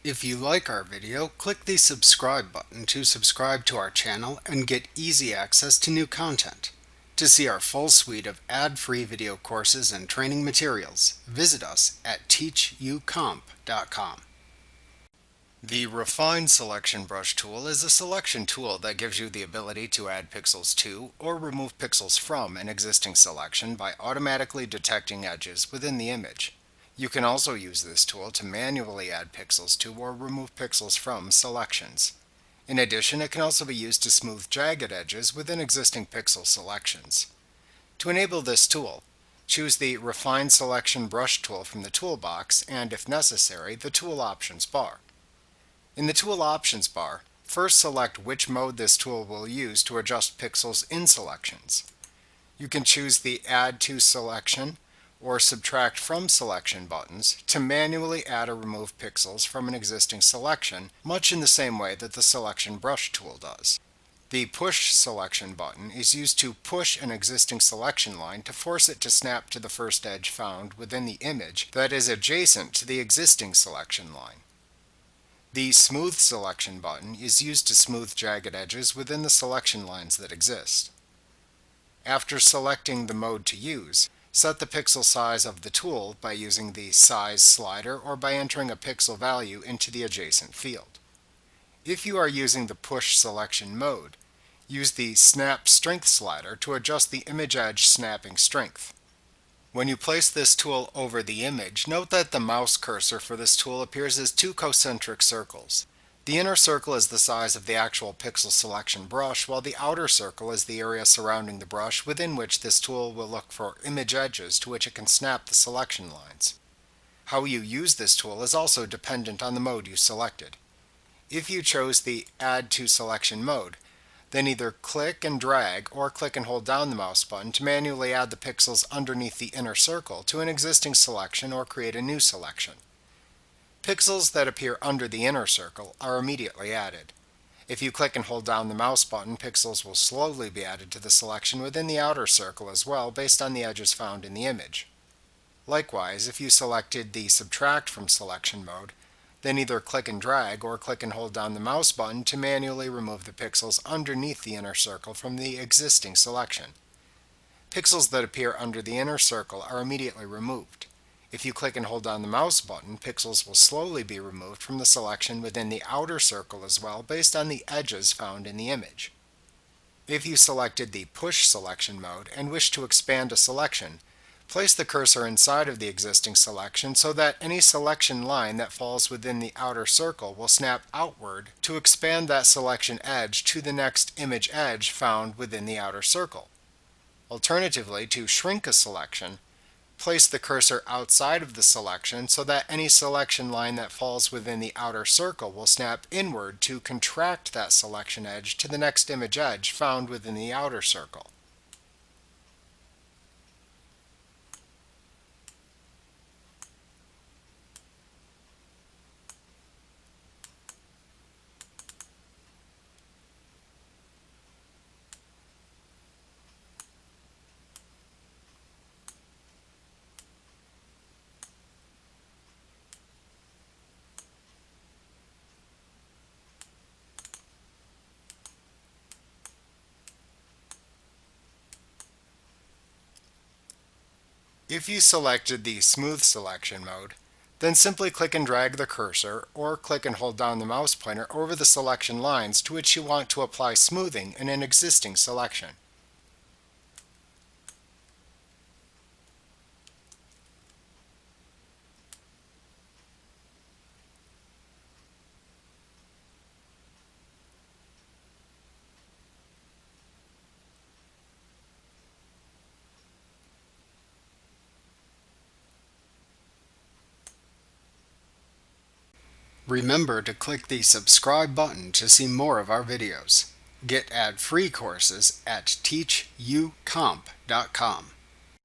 If you like our video, click the subscribe button to subscribe to our channel and get easy access to new content. To see our full suite of ad-free video courses and training materials, visit us at teachucomp.com. The Refine Selection Brush tool is a selection tool that gives you the ability to add pixels to or remove pixels from an existing selection by automatically detecting edges within the image. You can also use this tool to manually add pixels to or remove pixels from selections. In addition, it can also be used to smooth jagged edges within existing pixel selections. To enable this tool, choose the Refine Selection Brush tool from the toolbox and, if necessary, the Tool Options bar. In the Tool Options bar, first select which mode this tool will use to adjust pixels in selections. You can choose the Add to Selection or Subtract from Selection buttons to manually add or remove pixels from an existing selection, much in the same way that the Selection Brush tool does. The Push Selection button is used to push an existing selection line to force it to snap to the first edge found within the image that is adjacent to the existing selection line. The Smooth Selection button is used to smooth jagged edges within the selection lines that exist. After selecting the mode to use, set the pixel size of the tool by using the Size slider or by entering a pixel value into the adjacent field. If you are using the Push Selection mode, use the Snap Strength slider to adjust the image edge snapping strength. When you place this tool over the image, note that the mouse cursor for this tool appears as two concentric circles. The inner circle is the size of the actual pixel selection brush, while the outer circle is the area surrounding the brush within which this tool will look for image edges to which it can snap the selection lines. How you use this tool is also dependent on the mode you selected. If you chose the Add to Selection mode, then either click and drag or click and hold down the mouse button to manually add the pixels underneath the inner circle to an existing selection or create a new selection. Pixels that appear under the inner circle are immediately added. If you click and hold down the mouse button, pixels will slowly be added to the selection within the outer circle as well, based on the edges found in the image. Likewise, if you selected the Subtract from Selection mode, then either click and drag or click and hold down the mouse button to manually remove the pixels underneath the inner circle from the existing selection. Pixels that appear under the inner circle are immediately removed. If you click and hold down the mouse button, pixels will slowly be removed from the selection within the outer circle as well, based on the edges found in the image. If you selected the Push Selection mode and wish to expand a selection, place the cursor inside of the existing selection so that any selection line that falls within the outer circle will snap outward to expand that selection edge to the next image edge found within the outer circle. Alternatively, to shrink a selection, place the cursor outside of the selection so that any selection line that falls within the outer circle will snap inward to contract that selection edge to the next image edge found within the outer circle. If you selected the Smooth Selection mode, then simply click and drag the cursor or click and hold down the mouse pointer over the selection lines to which you want to apply smoothing in an existing selection. Remember to click the subscribe button to see more of our videos. Get ad-free courses at teachucomp.com.